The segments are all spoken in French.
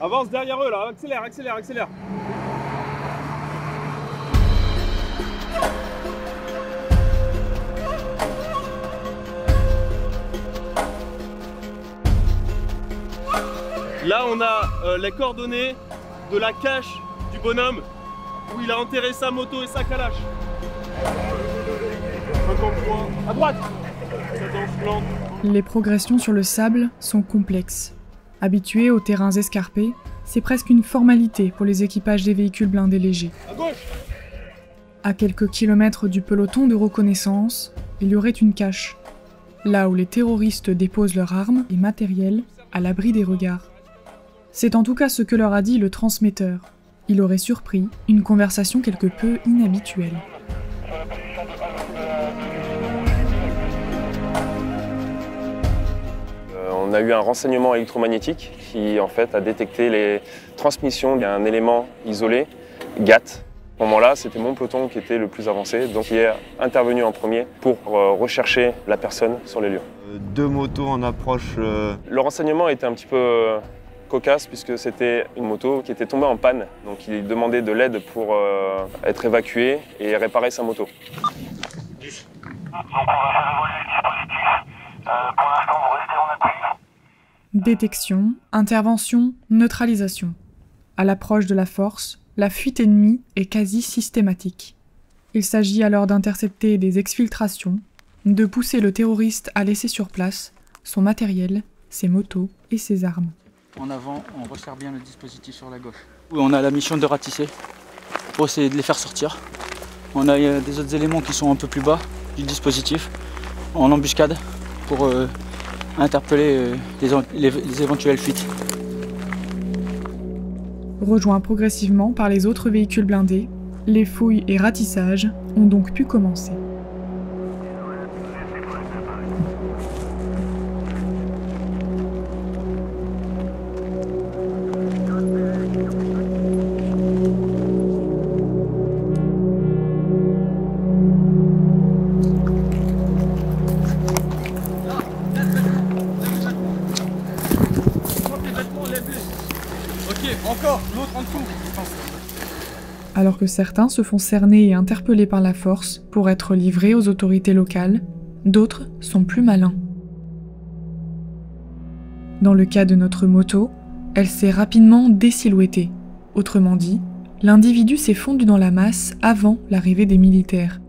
Avance derrière eux là, accélère, accélère, accélère. Là on a les coordonnées de la cache du bonhomme où il a enterré sa moto et sa calache. 53, à droite. Les progressions sur le sable sont complexes. Habitués aux terrains escarpés, c'est presque une formalité pour les équipages des véhicules blindés légers. À gauche. À quelques kilomètres du peloton de reconnaissance, il y aurait une cache, là où les terroristes déposent leurs armes et matériel à l'abri des regards. C'est en tout cas ce que leur a dit le transmetteur. Il aurait surpris une conversation quelque peu inhabituelle. On a eu un renseignement électromagnétique qui en fait a détecté les transmissions d'un élément isolé, GAT. À ce moment-là, c'était mon peloton qui était le plus avancé, donc qui est intervenu en premier pour rechercher la personne sur les lieux. Deux motos en approche. Le renseignement était un petit peu cocasse puisque c'était une moto qui était tombée en panne, donc il demandait de l'aide pour être évacué et réparer sa moto. Détection, intervention, neutralisation. À l'approche de la force, la fuite ennemie est quasi systématique. Il s'agit alors d'intercepter des exfiltrations, de pousser le terroriste à laisser sur place son matériel, ses motos et ses armes. En avant, on resserre bien le dispositif sur la gauche. On a la mission de ratisser pour essayer de les faire sortir. On a des autres éléments qui sont un peu plus bas du dispositif, en embuscade, pour interpeller les éventuelles fuites. Rejoints progressivement par les autres véhicules blindés, les fouilles et ratissages ont donc pu commencer. Encore, l'autre en dessous. Alors que certains se font cerner et interpeller par la force pour être livrés aux autorités locales, d'autres sont plus malins. Dans le cas de notre moto, elle s'est rapidement désilhouettée. Autrement dit, l'individu s'est fondu dans la masse avant l'arrivée des militaires.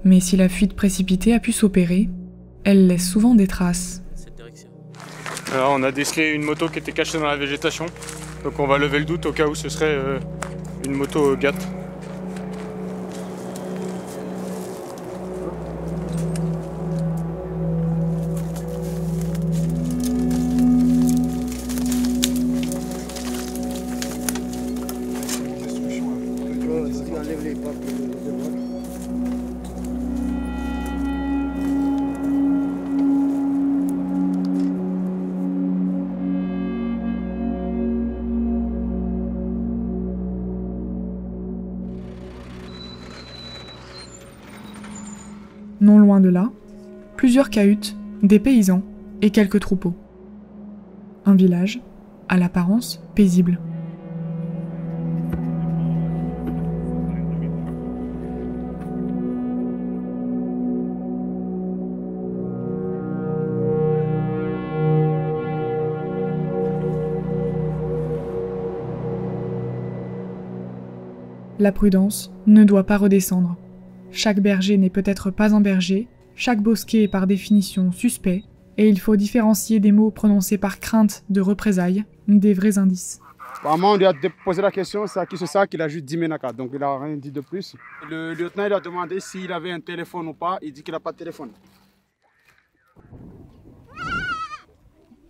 Mais si la fuite précipitée a pu s'opérer, elle laisse souvent des traces. Alors, on a décelé une moto qui était cachée dans la végétation. Donc on va lever le doute au cas où ce serait une moto GAT. Non loin de là, plusieurs cahutes, des paysans et quelques troupeaux. Un village, à l'apparence paisible. La prudence ne doit pas redescendre. Chaque berger n'est peut-être pas un berger, chaque bosquet est par définition suspect, et il faut différencier des mots prononcés par crainte de représailles des vrais indices. Vraiment, on lui a posé la question, c'est à qui c'est ça, qu'il a juste dit Ménaka, donc il n'a rien dit de plus. Le lieutenant il a demandé s'il avait un téléphone ou pas, il dit qu'il n'a pas de téléphone.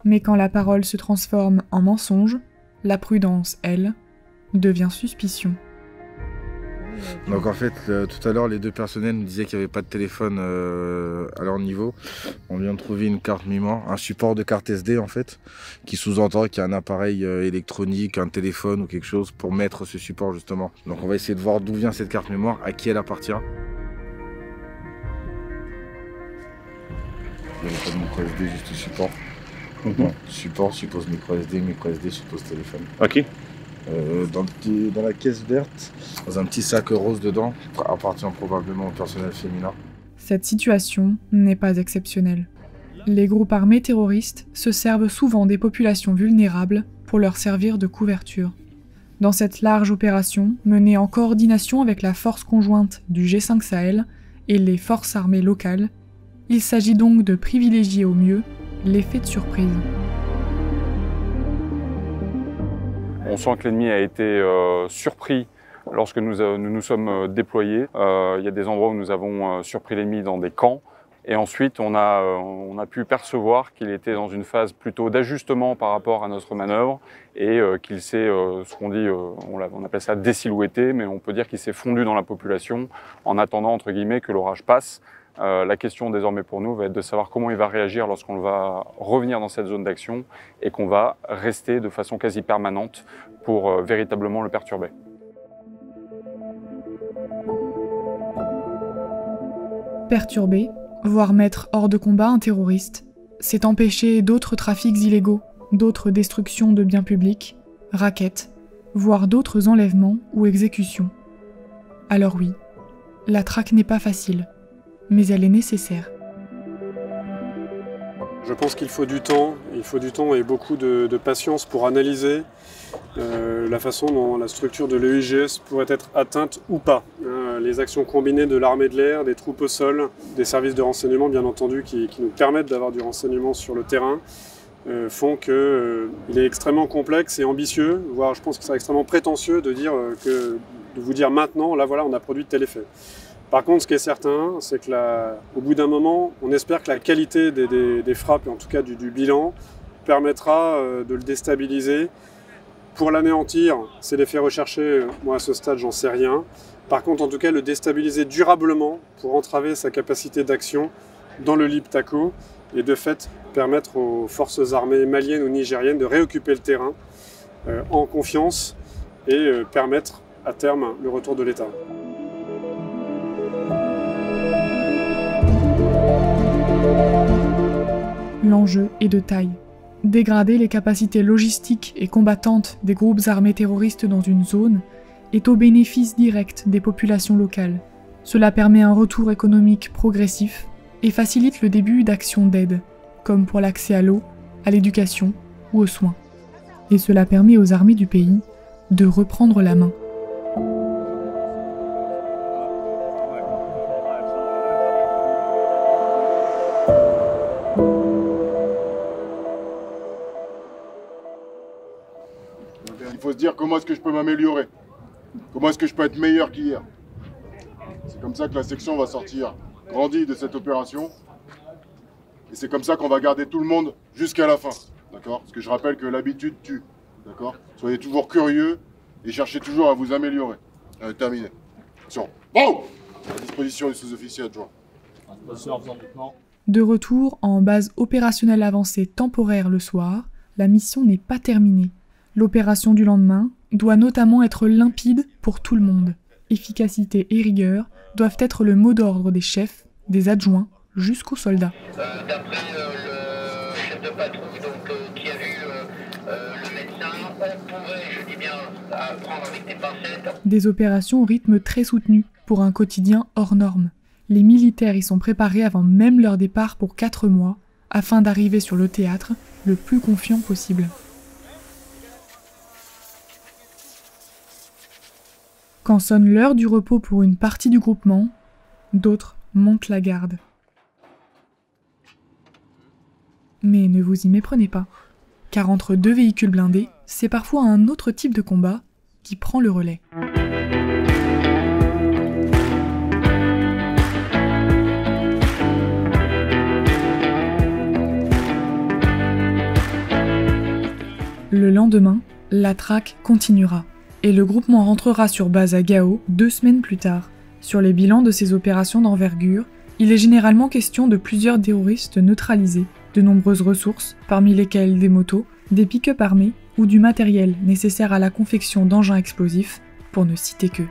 Mais quand la parole se transforme en mensonge, la prudence, elle, devient suspicion. Donc en fait, tout à l'heure, les deux personnels nous disaient qu'il n'y avait pas de téléphone à leur niveau. On vient de trouver une carte mémoire, un support de carte SD en fait, qui sous-entend qu'il y a un appareil électronique, un téléphone ou quelque chose pour mettre ce support justement. Donc on va essayer de voir d'où vient cette carte mémoire, à qui elle appartient. Il n'y avait pas de micro SD, juste le support. Non, support suppose micro SD suppose téléphone. Ok. Dans la caisse verte, dans un petit sac rose dedans, appartient probablement au personnel féminin. Cette situation n'est pas exceptionnelle. Les groupes armés terroristes se servent souvent des populations vulnérables pour leur servir de couverture. Dans cette large opération, menée en coordination avec la force conjointe du G5 Sahel et les forces armées locales, il s'agit donc de privilégier au mieux l'effet de surprise. On sent que l'ennemi a été surpris lorsque nous sommes déployés. Il y a des endroits où nous avons surpris l'ennemi dans des camps. Et ensuite, on a pu percevoir qu'il était dans une phase plutôt d'ajustement par rapport à notre manœuvre et qu'il s'est, ce qu'on dit, on appelle ça désilhouetté, mais on peut dire qu'il s'est fondu dans la population en attendant, entre guillemets, que l'orage passe. La question désormais pour nous va être de savoir comment il va réagir lorsqu'on va revenir dans cette zone d'action et qu'on va rester de façon quasi permanente pour véritablement le perturber. Perturber, voire mettre hors de combat un terroriste, c'est empêcher d'autres trafics illégaux, d'autres destructions de biens publics, rackets, voire d'autres enlèvements ou exécutions. Alors oui, la traque n'est pas facile, mais elle est nécessaire. Je pense qu'il faut du temps et beaucoup de patience pour analyser la façon dont la structure de l'EIGS pourrait être atteinte ou pas. Les actions combinées de l'armée de l'air, des troupes au sol, des services de renseignement bien entendu qui nous permettent d'avoir du renseignement sur le terrain font qu'il est extrêmement complexe et ambitieux, voire je pense que c'est extrêmement prétentieux de vous dire maintenant, là voilà, on a produit tel effet. Par contre, ce qui est certain, c'est qu'au bout d'un moment, on espère que la qualité des frappes, et en tout cas du bilan, permettra de le déstabiliser. Pour l'anéantir, c'est l'effet recherché, moi à ce stade, j'en sais rien. Par contre, en tout cas, le déstabiliser durablement pour entraver sa capacité d'action dans le Liptako et de fait permettre aux forces armées maliennes ou nigériennes de réoccuper le terrain en confiance et permettre à terme le retour de l'État. L'enjeu est de taille. Dégrader les capacités logistiques et combattantes des groupes armés terroristes dans une zone est au bénéfice direct des populations locales. Cela permet un retour économique progressif et facilite le début d'actions d'aide, comme pour l'accès à l'eau, à l'éducation ou aux soins. Et cela permet aux armées du pays de reprendre la main. Il faut se dire comment est-ce que je peux m'améliorer, comment est-ce que je peux être meilleur qu'hier. C'est comme ça que la section va sortir grandie de cette opération. Et c'est comme ça qu'on va garder tout le monde jusqu'à la fin. D'accord ? Parce que je rappelle que l'habitude tue. D'accord ? Soyez toujours curieux et cherchez toujours à vous améliorer. Terminé. Attention. Bon ! À disposition du sous-officier adjoint. De retour en base opérationnelle avancée temporaire le soir, la mission n'est pas terminée. L'opération du lendemain doit notamment être limpide pour tout le monde. Efficacité et rigueur doivent être le mot d'ordre des chefs, des adjoints, jusqu'aux soldats. D'après le chef de patrouille qui a vu le médecin, on pouvait, je dis bien, prendre avec des pincettes. Des opérations au rythme très soutenu pour un quotidien hors norme. Les militaires y sont préparés avant même leur départ pour 4 mois, afin d'arriver sur le théâtre le plus confiant possible. Quand sonne l'heure du repos pour une partie du groupement, d'autres montent la garde. Mais ne vous y méprenez pas, car entre 2 véhicules blindés, c'est parfois un autre type de combat qui prend le relais. Le lendemain, la traque continuera. Et le groupement rentrera sur base à Gao 2 semaines plus tard. Sur les bilans de ces opérations d'envergure, il est généralement question de plusieurs terroristes neutralisés, de nombreuses ressources, parmi lesquelles des motos, des pick-up armés ou du matériel nécessaire à la confection d'engins explosifs, pour ne citer que.